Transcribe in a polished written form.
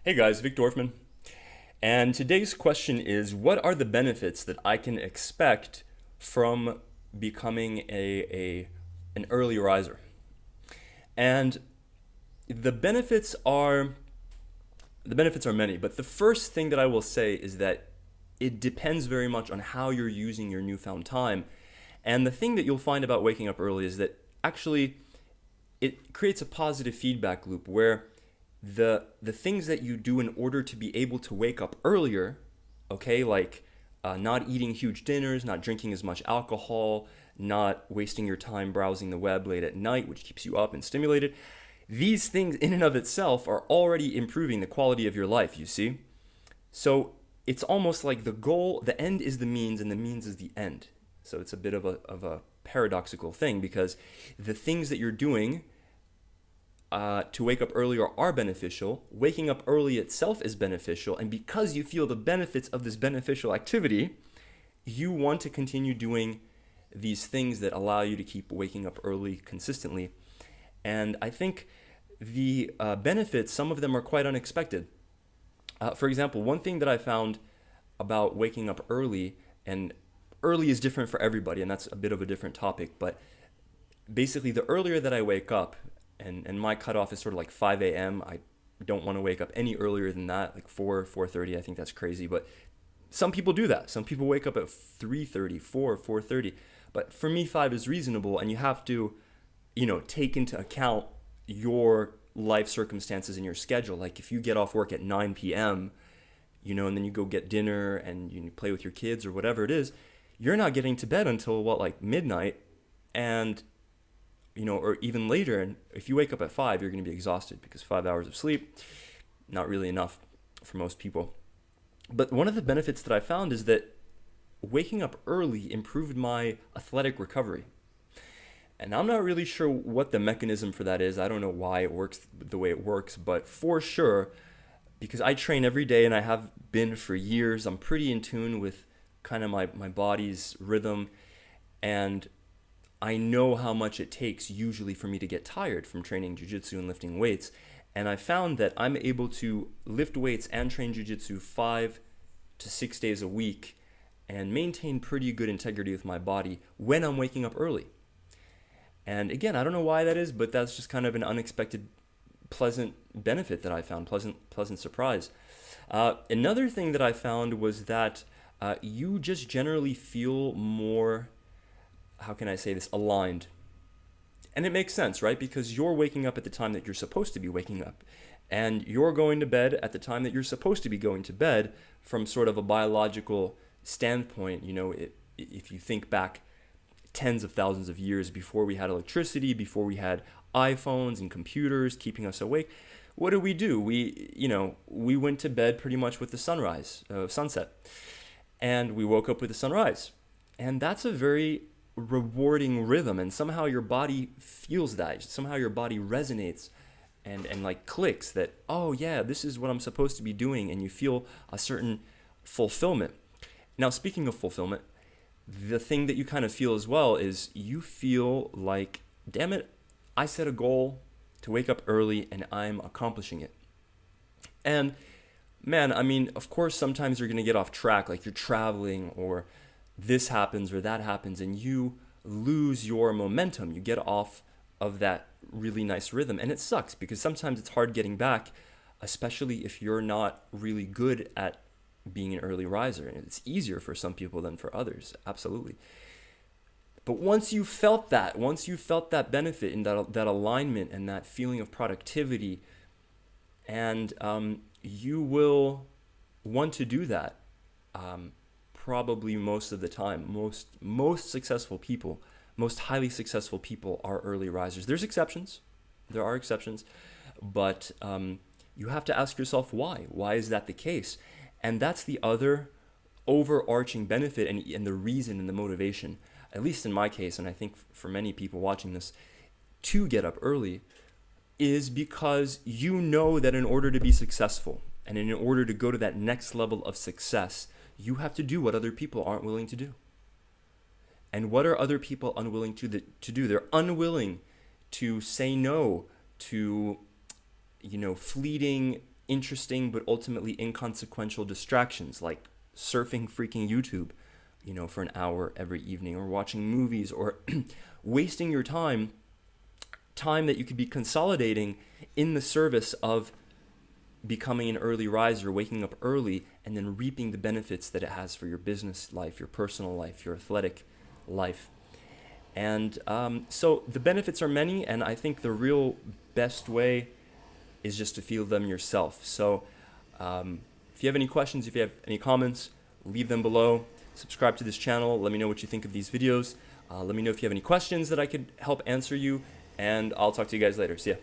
Hey guys, Vic Dorfman. And today's question is, what are the benefits that I can expect from becoming an early riser? And the benefits are the benefits are many, but the first thing that I will say is that it depends very much on how you're using your newfound time. And the thing that you'll find about waking up early is that actually it creates a positive feedback loop where the things that you do in order to be able to wake up earlier, okay, like not eating huge dinners, not drinking as much alcohol, not wasting your time browsing the web late at night, which keeps you up and stimulated. These things in and of itself are already improving the quality of your life, you see? So it's almost like the goal, the end is the means, and the means is the end. So it's a bit of a paradoxical thing because the things that you're doing to wake up earlier are beneficial. Waking up early itself is beneficial. And because you feel the benefits of this beneficial activity, you want to continue doing these things that allow you to keep waking up early consistently. And I think the benefits, some of them are quite unexpected. For example, one thing that I found about waking up early, and early is different for everybody, and that's a bit of a different topic, but basically the earlier that I wake up, and my cutoff is sort of like 5 a.m. I don't want to wake up any earlier than that, like 4:30. I think that's crazy, but some people do that. Some people wake up at 3:30, 4:30. But for me, 5 is reasonable, and you have to, take into account your life circumstances and your schedule. Like if you get off work at 9 p.m., and then you go get dinner and you play with your kids or whatever it is, you're not getting to bed until what, like midnight, and or even later. And if you wake up at 5, you're going to be exhausted because 5 hours of sleep, not really enough for most people. But one of the benefits that I found is that waking up early improved my athletic recovery. And I'm not really sure what the mechanism for that is. I don't know why it works the way it works, but for sure, because I train every day and I have been for years, I'm pretty in tune with kind of my body's rhythm. And I know how much it takes usually for me to get tired from training jiu-jitsu and lifting weights. And I found that I'm able to lift weights and train jiu-jitsu 5 to 6 days a week and maintain pretty good integrity with my body when I'm waking up early. And again, I don't know why that is, but that's just kind of an unexpected, pleasant benefit that I found, pleasant surprise. Another thing that I found was that you just generally feel more, how can I say this, aligned. And it makes sense, right? Because you're waking up at the time that you're supposed to be waking up. And you're going to bed at the time that you're supposed to be going to bed from sort of a biological standpoint. If you think back tens of thousands of years before we had electricity, before we had iPhones and computers keeping us awake, what did we do? We went to bed pretty much with the sunset. And we woke up with the sunrise. And that's a very rewarding rhythm, and somehow your body feels that, somehow your body resonates and like clicks that, oh yeah, this is what I'm supposed to be doing, and you feel a certain fulfillment. Now, speaking of fulfillment, the thing that you kind of feel as well is you feel like, damn it, I set a goal to wake up early and I'm accomplishing it. And man, I mean, of course sometimes you're going to get off track, like you're traveling or this happens or that happens, and you lose your momentum. You get off of that really nice rhythm, and it sucks because sometimes it's hard getting back, especially if you're not really good at being an early riser. And it's easier for some people than for others, absolutely. But once you felt that benefit and that alignment and that feeling of productivity, and you will want to do that. Probably most of the time. Most successful people, most highly successful people are early risers. There's exceptions. There are exceptions. But you have to ask yourself why. Why is that the case? And that's the other overarching benefit and the reason and the motivation, at least in my case, and I think for many people watching this, to get up early is because you know that in order to be successful and in order to go to that next level of success, you have to do what other people aren't willing to do. And what are other people unwilling to do? They're unwilling to say no to, fleeting interesting but ultimately inconsequential distractions like surfing freaking YouTube, for an hour every evening, or watching movies, or wasting your time that you could be consolidating in the service of becoming an early riser, waking up early, and then reaping the benefits that it has for your business life, your personal life, your athletic life. And so the benefits are many, and I think the real best way is just to feel them yourself. So if you have any questions, if you have any comments, leave them below. Subscribe to this channel. Let me know what you think of these videos. Let me know if you have any questions that I could help answer you, and I'll talk to you guys later. See ya.